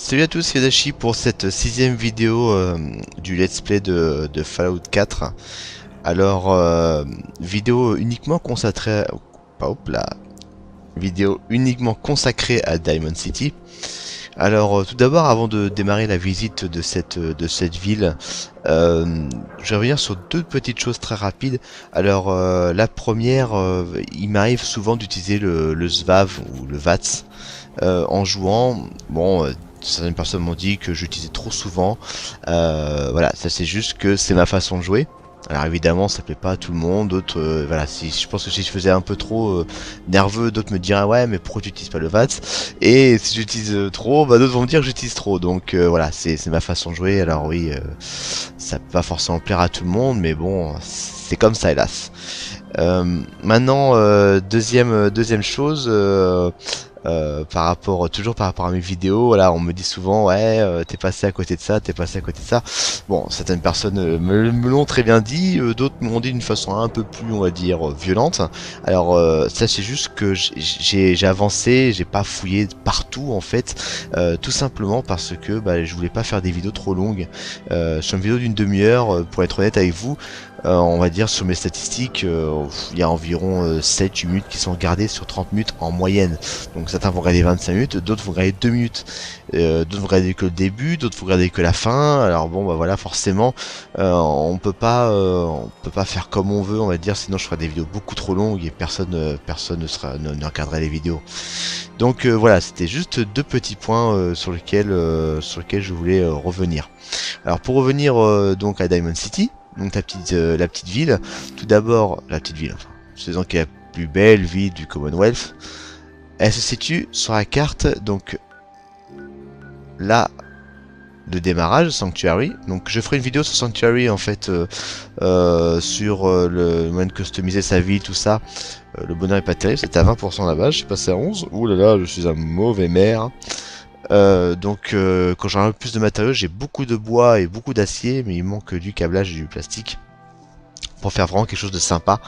Salut à tous, c'est Dashi pour cette sixième vidéo du let's play de Fallout 4. Alors, vidéo uniquement consacrée, hop là, vidéo uniquement consacrée à Diamond City. Alors, tout d'abord, avant de démarrer la visite de cette ville, je vais revenir sur deux petites choses très rapides. Alors, la première, il m'arrive souvent d'utiliser le SVAV ou le VATS en jouant. Bon, certaines personnes m'ont dit que j'utilisais trop souvent. Voilà, ça c'est juste que c'est ma façon de jouer. Alors évidemment, ça plaît pas à tout le monde. D'autres, voilà, si je pense que si je faisais un peu trop nerveux, d'autres me diraient ouais, mais pourquoi tu utilises pas le VATS? Et si j'utilise trop, bah d'autres vont me dire que j'utilise trop. Donc voilà, c'est ma façon de jouer. Alors oui, ça peut pas forcément plaire à tout le monde, mais bon, c'est comme ça, hélas. Maintenant, deuxième chose. Toujours par rapport à mes vidéos, voilà, on me dit souvent ouais, t'es passé à côté de ça, t'es passé à côté de ça. Bon, certaines personnes me l'ont très bien dit, d'autres m'ont dit d'une façon un peu plus, on va dire, violente. Alors ça c'est juste que j'ai avancé, j'ai pas fouillé partout en fait, tout simplement parce que bah, je voulais pas faire des vidéos trop longues. Sur une vidéo d'une demi-heure, pour être honnête avec vous, on va dire sur mes statistiques, il y a environ 7-8 minutes qui sont regardées sur 30 minutes en moyenne. Donc certains vont regarder 25 minutes, d'autres vont regarder 2 minutes, d'autres vont regarder que le début, d'autres vont regarder que la fin. Alors bon bah voilà, forcément on peut pas faire comme on veut, on va dire, sinon je ferai des vidéos beaucoup trop longues et personne ne regarderait les vidéos. Donc voilà, c'était juste deux petits points sur lesquels je voulais revenir. Alors pour revenir donc à Diamond City, donc la petite ville. Tout d'abord, la petite ville, enfin, faisant qui est la plus belle ville du Commonwealth. Elle se situe sur la carte, donc là, de démarrage, Sanctuary. Donc je ferai une vidéo sur Sanctuary en fait, sur le moyen de customiser sa ville, tout ça. Le bonheur est pas terrible, c'était à 20% là-bas, je suis passé à 11. Ouh là là, je suis un mauvais maire. Donc quand j'aurai un peu plus de matériaux, j'ai beaucoup de bois et beaucoup d'acier, mais il manque du câblage et du plastique pour faire vraiment quelque chose de sympa.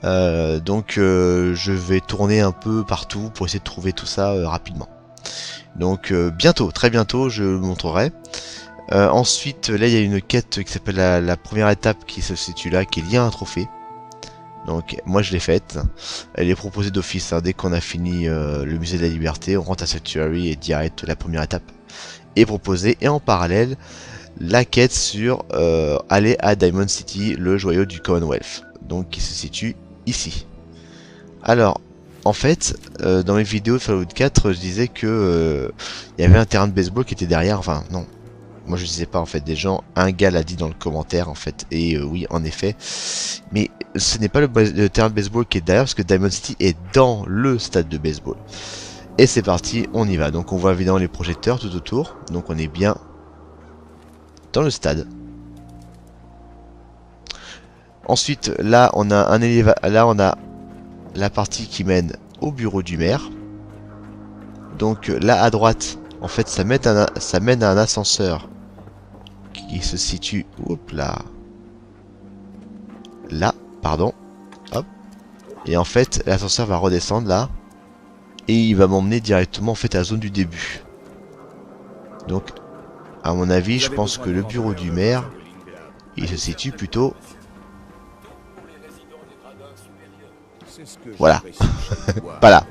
Donc je vais tourner un peu partout pour essayer de trouver tout ça rapidement. Donc bientôt, très bientôt, je le montrerai. Ensuite, là il y a une quête qui s'appelle la première étape qui se situe là, qui est liée à un trophée. Donc moi je l'ai faite. Elle est proposée d'office, hein. Dès qu'on a fini le musée de la liberté, on rentre à Sanctuary et direct la première étape est proposée. Et en parallèle, la quête sur aller à Diamond City, le joyau du Commonwealth, donc qui se situe ici. Alors, en fait, dans mes vidéos de Fallout 4, je disais que il y avait un terrain de baseball qui était derrière. Enfin, non, moi je disais pas en fait. Des gens, un gars l'a dit dans le commentaire en fait. Et oui, en effet. Mais ce n'est pas le terrain de baseball qui est derrière, parce que Diamond City est dans le stade de baseball. Et c'est parti, on y va. Donc on voit évidemment les projecteurs tout autour. Donc on est bien dans le stade. Ensuite, là on a là on a la partie qui mène au bureau du maire. Donc là à droite, en fait ça mène à un ascenseur qui se situe, hop là, pardon, hop. Et en fait l'ascenseur va redescendre là et il va m'emmener directement en fait à la zone du début. Donc à mon avis, je pense que le bureau du maire, il se situe plutôt voilà. Pas là.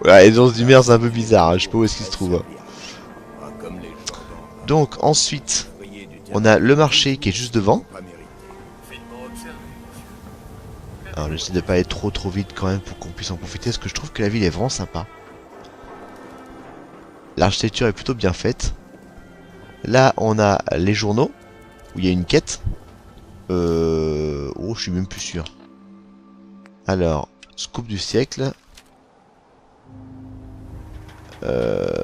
Voilà, les ours du maire c'est un peu bizarre, hein. Je sais pas où est-ce qu'il se trouve. Donc ensuite, on a le marché qui est juste devant. Alors j'essaie de pas aller trop vite quand même pour qu'on puisse en profiter, parce que je trouve que la ville est vraiment sympa. L'architecture est plutôt bien faite. Là on a les journaux, où il y a une quête. Oh, je suis même plus sûr. Alors, scoop du siècle.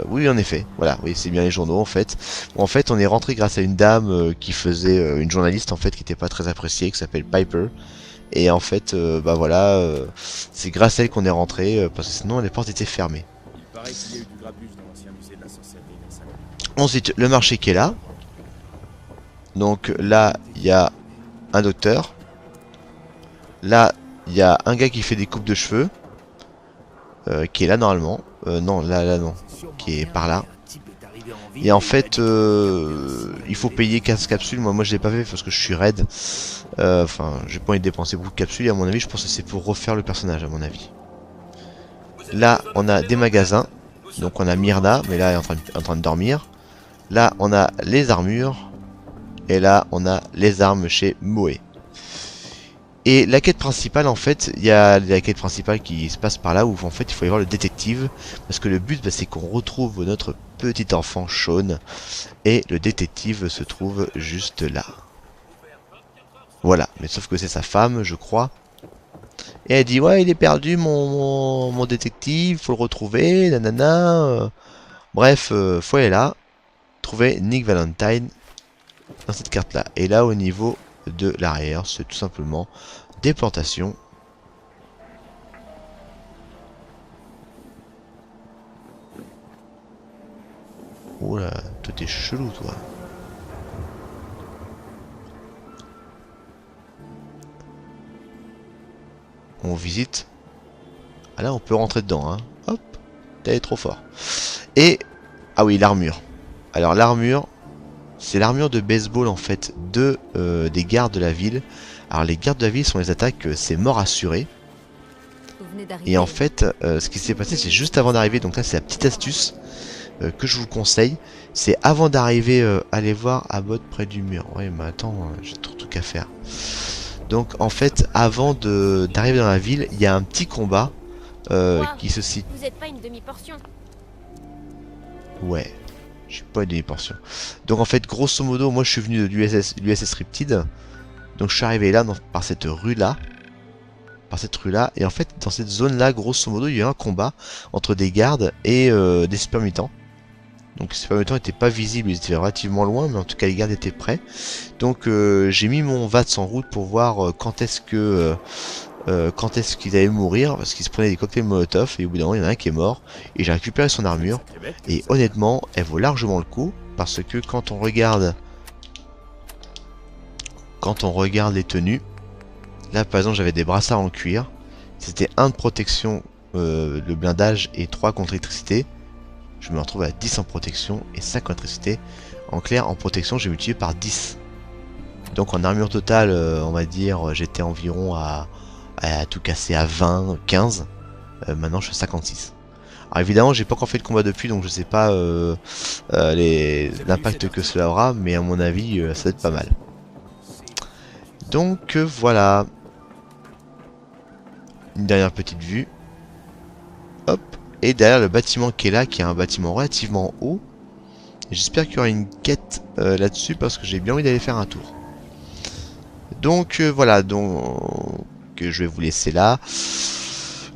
Oui, en effet. Voilà, oui, c'est bien les journaux en fait. Bon, en fait, on est rentré grâce à une dame qui faisait une journaliste en fait qui n'était pas très appréciée, qui s'appelle Piper. Et en fait, bah voilà, c'est grâce à elle qu'on est rentré parce que sinon les portes étaient fermées. Ensuite, le marché qui est là. Donc là, il y a un docteur. Là, il y a un gars qui fait des coupes de cheveux. Qui est là normalement. Non, là non. Qui est par là. Et en fait, il faut payer 15 capsules. Moi je l'ai pas fait parce que je suis raide. Enfin, j'ai pas envie de dépenser beaucoup de capsules. Et à mon avis, je pense que c'est pour refaire le personnage, à mon avis. Là, on a des magasins. Donc on a Myrna, mais là elle est en train de dormir. Là, on a les armures. Et là, on a les armes chez Moé. Et la quête principale, en fait, il y a la quête principale qui se passe par là où en fait il faut aller voir le détective. Parce que le but, bah, c'est qu'on retrouve notre petit enfant Sean. Et le détective se trouve juste là. Voilà, mais sauf que c'est sa femme, je crois. Et elle dit, ouais, il est perdu, mon détective, faut le retrouver, nanana. Bref, faut aller là, trouver Nick Valentine dans cette carte-là. Et là, au niveau de l'arrière, c'est tout simplement des plantations. Oula, toi t'es chelou, toi. On visite. Ah là, on peut rentrer dedans, hein. Hop, t'es trop fort. Et, ah oui, l'armure. Alors l'armure, c'est l'armure de baseball en fait des gardes de la ville. Alors les gardes de la ville sont les attaques, c'est mort assuré. Et en fait, ce qui s'est passé, c'est juste avant d'arriver. Donc là, c'est la petite astuce que je vous conseille. C'est avant d'arriver, allez voir à bot près du mur. Ouais, mais attends, j'ai trop de trucs à faire. Donc en fait, avant d'arriver dans la ville, il y a un petit combat qui se situe. Vous êtes pas une demi-portion. Ouais. Je suis pas une demi-portion. Donc en fait, grosso modo, moi je suis venu de l'USS Riptide. Donc je suis arrivé là, par cette rue-là. Et en fait, dans cette zone-là, grosso modo, il y a eu un combat entre des gardes et des super mutants. Donc les super mutants n'étaient pas visibles, ils étaient relativement loin, mais en tout cas les gardes étaient prêts. Donc j'ai mis mon VATS en route pour voir quand est-ce qu'ils allaient mourir, parce qu'ils se prenaient des cocktails Molotov, et au bout d'un moment il y en a un qui est mort, et j'ai récupéré son armure, et honnêtement elle vaut largement le coup, parce que quand on regarde les tenues, là par exemple j'avais des brassards en cuir, c'était 1 de protection, le blindage, et 3 contre électricité, je me retrouve à 10 en protection, et 5 contre électricité, en clair en protection j'ai multiplié par 10. Donc en armure totale, on va dire, j'étais environ à tout casser à 20, 15. Maintenant je suis à 56. Alors évidemment j'ai pas encore fait de combat depuis, donc je sais pas l'impact que cela aura, mais à mon avis ça va être pas mal. Donc voilà. Une dernière petite vue. Hop. Et derrière le bâtiment qui est là, qui est un bâtiment relativement haut. J'espère qu'il y aura une quête là-dessus, parce que j'ai bien envie d'aller faire un tour. Donc voilà, donc je vais vous laisser là.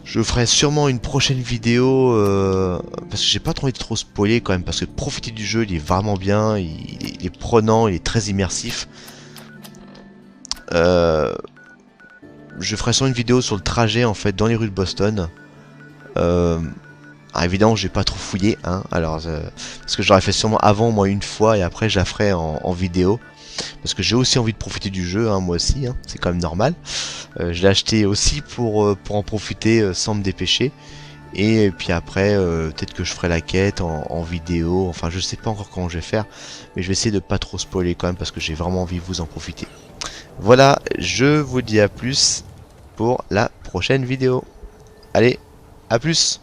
Je ferai sûrement une prochaine vidéo parce que j'ai pas trop envie de trop spoiler quand même, parce que profiter du jeu, il est vraiment bien, il est prenant, il est très immersif. Je ferai sûrement une vidéo sur le trajet en fait dans les rues de Boston. Alors évidemment j'ai pas trop fouillé, hein, alors parce que j'aurais fait sûrement avant moi une fois, et après je la ferai en vidéo. Parce que j'ai aussi envie de profiter du jeu, hein, moi aussi, hein, c'est quand même normal. Je l'ai acheté aussi pour en profiter sans me dépêcher. Et puis après, peut-être que je ferai la quête en vidéo. Enfin, je sais pas encore comment je vais faire. Mais je vais essayer de pas trop spoiler quand même, parce que j'ai vraiment envie de vous en profiter. Voilà, je vous dis à plus pour la prochaine vidéo. Allez, à plus!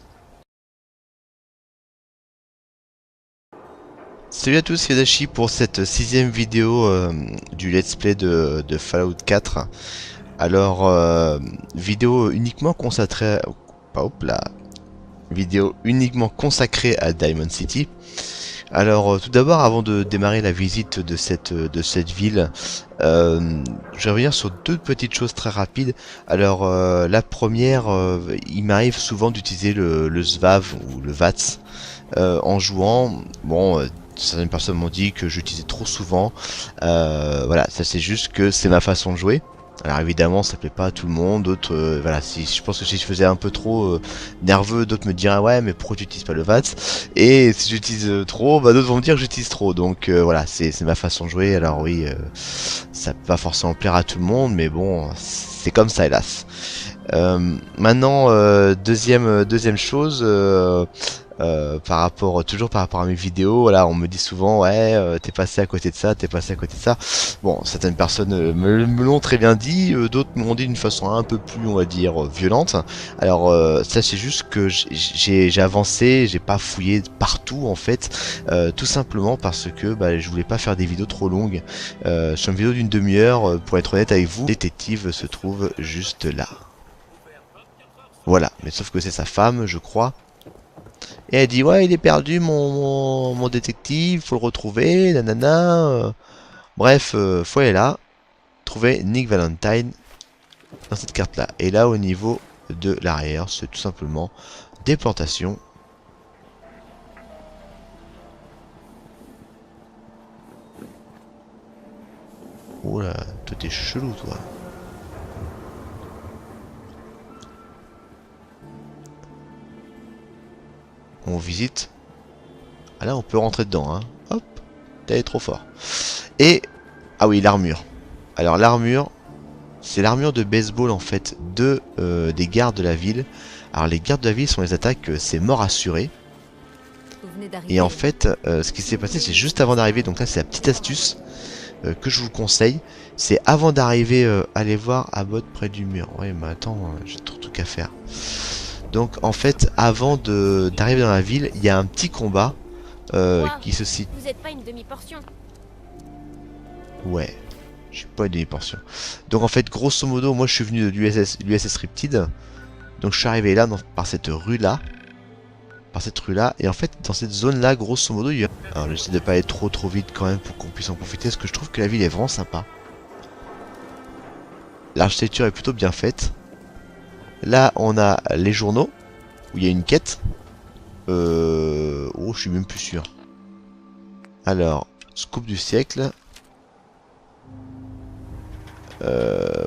Salut à tous, c'est Dashi pour cette 6ème vidéo du let's play de Fallout 4. Alors, vidéo uniquement consacrée, vidéo uniquement consacrée à Diamond City. Alors, tout d'abord, avant de démarrer la visite de cette ville, je vais revenir sur 2 petites choses très rapides. Alors, la première, il m'arrive souvent d'utiliser le SVAV ou le VATS en jouant. Bon, certaines personnes m'ont dit que j'utilisais trop souvent. Voilà, ça c'est juste que c'est ma façon de jouer. Alors évidemment ça plaît pas à tout le monde, d'autres voilà, si je pense que si je faisais un peu trop nerveux, d'autres me diraient ouais mais pourquoi tu utilises pas le VATS, et si j'utilise trop, bah d'autres vont me dire que j'utilise trop, donc voilà, c'est ma façon de jouer. Alors oui, ça peut pas forcément plaire à tout le monde, mais bon, c'est comme ça hélas. Maintenant, deuxième chose, toujours par rapport à mes vidéos, voilà, on me dit souvent ouais, t'es passé à côté de ça, t'es passé à côté de ça. Bon, certaines personnes me l'ont très bien dit, d'autres me l'ont dit d'une façon un peu plus, on va dire, violente. Alors ça c'est juste que j'ai avancé, j'ai pas fouillé partout en fait, tout simplement parce que bah, je voulais pas faire des vidéos trop longues. Sur une vidéo d'une demi-heure, pour être honnête avec vous, le détective se trouve juste là. Voilà, mais sauf que c'est sa femme, je crois. Et elle dit ouais, il est perdu mon détective, faut le retrouver, nanana. Bref, faut aller là, trouver Nick Valentine dans cette carte là. Et là au niveau de l'arrière, c'est tout simplement des plantations. Oh là, toi t'es chelou toi. On visite. Ah là on peut rentrer dedans, hein. Hop, t'es trop fort. Et, ah oui, l'armure. Alors l'armure, c'est l'armure de baseball en fait des gardes de la ville. Alors les gardes de la ville sont les attaques, c'est mort assuré. Et en fait, ce qui s'est passé, c'est juste avant d'arriver, donc là c'est la petite astuce que je vous conseille. C'est avant d'arriver, allez voir Abbott près du mur. Ouais, mais attends, j'ai trop de trucs à faire. Donc en fait, avant d'arriver dans la ville, il y a un petit combat qui se situe. Vous êtes pas une demi-portion. Ouais, je suis pas une demi-portion. Donc en fait, grosso modo, moi je suis venu de l'USS Riptide. Donc je suis arrivé là, par cette rue-là. Et en fait, dans cette zone-là, grosso modo, il y a... Alors j'essaie de pas aller trop vite quand même pour qu'on puisse en profiter, parce que je trouve que la ville est vraiment sympa. L'architecture est plutôt bien faite. Là, on a les journaux, où il y a une quête. Oh, je suis même plus sûr. Alors, scoop du siècle.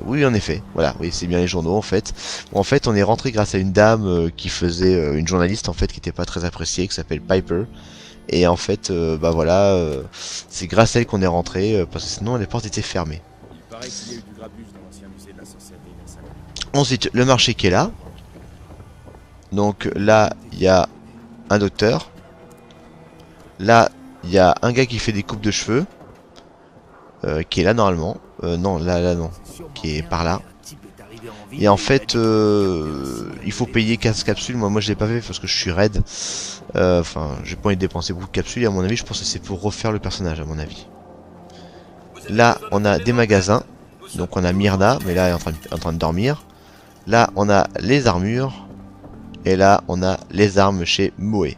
Oui, en effet, voilà, oui, c'est bien les journaux en fait. Bon, en fait, on est rentré grâce à une dame qui faisait une journaliste en fait qui était pas très appréciée, qui s'appelle Piper. Et en fait, bah voilà, c'est grâce à elle qu'on est rentré parce que sinon les portes étaient fermées. Il paraît qu'il y a eu du grabuge dans l'ancien musée de la Société universelle. Ensuite, le marché qui est là. Donc là, il y a un docteur. Là, il y a un gars qui fait des coupes de cheveux. Qui est là normalement. Non, là non. Qui est par là. Et en fait, il faut payer 15 capsules. Moi je l'ai pas fait parce que je suis raide. Enfin, j'ai pas envie de dépenser beaucoup de capsules. Et à mon avis, je pense que c'est pour refaire le personnage, à mon avis. Là, on a des magasins. Donc on a Myrna, mais là elle est en train de dormir. Là, on a les armures. Et là, on a les armes chez Moe.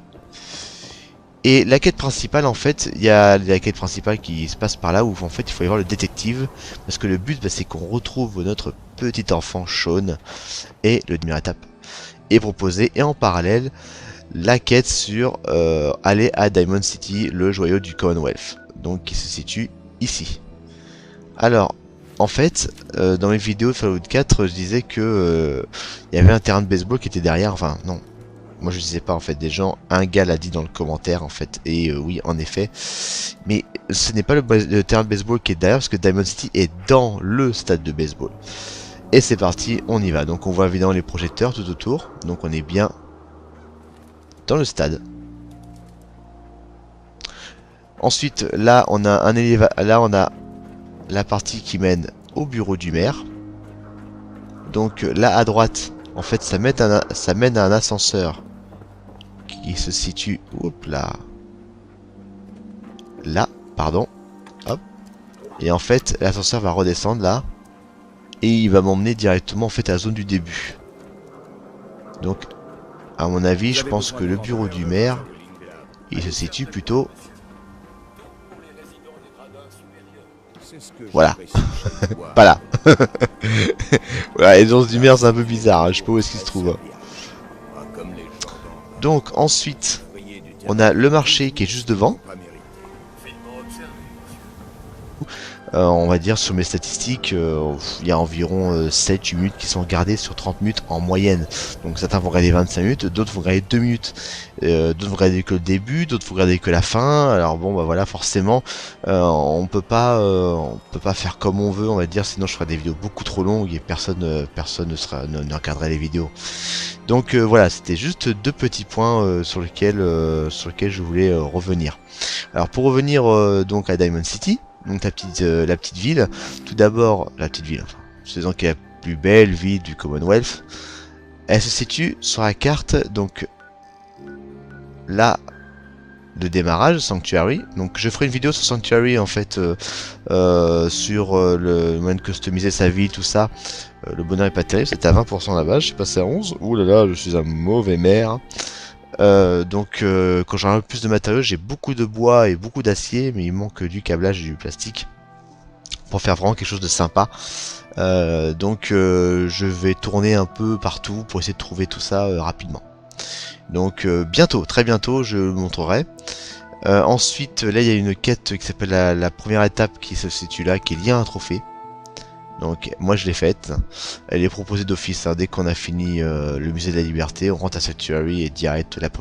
Et la quête principale, en fait, il y a la quête principale qui se passe par là où en fait il faut y voir le détective. Parce que le but, bah, c'est qu'on retrouve notre petit enfant Sean. Et le dernière étape est proposée. Et en parallèle, la quête sur aller à Diamond City, le joyau du Commonwealth. Donc qui se situe ici. Alors, en fait, dans mes vidéos de Fallout 4, je disais que il y avait un terrain de baseball qui était derrière. Enfin, non. Moi je disais pas en fait, des gens, un gars l'a dit dans le commentaire en fait, et oui en effet, mais ce n'est pas le terrain de baseball qui est derrière, parce que Diamond City est dans le stade de baseball. Et c'est parti, on y va, donc on voit évidemment les projecteurs tout autour, donc on est bien dans le stade. Ensuite là on a un là on a la partie qui mène au bureau du maire, donc là à droite, en fait ça mène à un ascenseur qui se situe, hop là, pardon, hop, et en fait l'ascenseur va redescendre là, et il va m'emmener directement en fait à la zone du début. Donc à mon avis, je pense que le bureau du maire, il se situe plutôt, voilà, pas là. Voilà, les ours du maire c'est un peu bizarre, hein. Je sais pas où est-ce qu'il se trouve. Donc ensuite, on a le marché qui est juste devant. On va dire sur mes statistiques, il y a environ 7-8 minutes qui sont regardées sur 30 minutes en moyenne. Donc certains vont regarder 25 minutes, d'autres vont regarder 2 minutes, d'autres vont regarder que le début, d'autres vont regarder que la fin. Alors bon bah voilà, forcément on peut pas faire comme on veut, on va dire, sinon je ferais des vidéos beaucoup trop longues et personne ne regarderait les vidéos. Donc voilà, c'était juste deux petits points sur lesquels je voulais revenir. Alors pour revenir donc à Diamond City, donc la petite ville, tout d'abord la petite ville, enfin, c'est qui est la plus belle ville du Commonwealth. Elle se situe sur la carte, donc là, de démarrage, Sanctuary. Donc je ferai une vidéo sur Sanctuary en fait, sur le moyen de customiser sa ville, tout ça. Le bonheur est pas terrible, c'était à 20% là-bas, je suis passé à 11. Ouh là là, je suis un mauvais maire. Donc quand j'aurai un peu plus de matériaux, j'ai beaucoup de bois et beaucoup d'acier, mais il manque du câblage et du plastique pour faire vraiment quelque chose de sympa. Donc je vais tourner un peu partout pour essayer de trouver tout ça rapidement. Donc bientôt, très bientôt, je le montrerai. Ensuite, là il y a une quête qui s'appelle la première étape qui se situe là, qui est liée à un trophée. Donc moi je l'ai faite. Elle est proposée d'office, hein. Dès qu'on a fini le musée de la liberté, on rentre à Sanctuary et direct la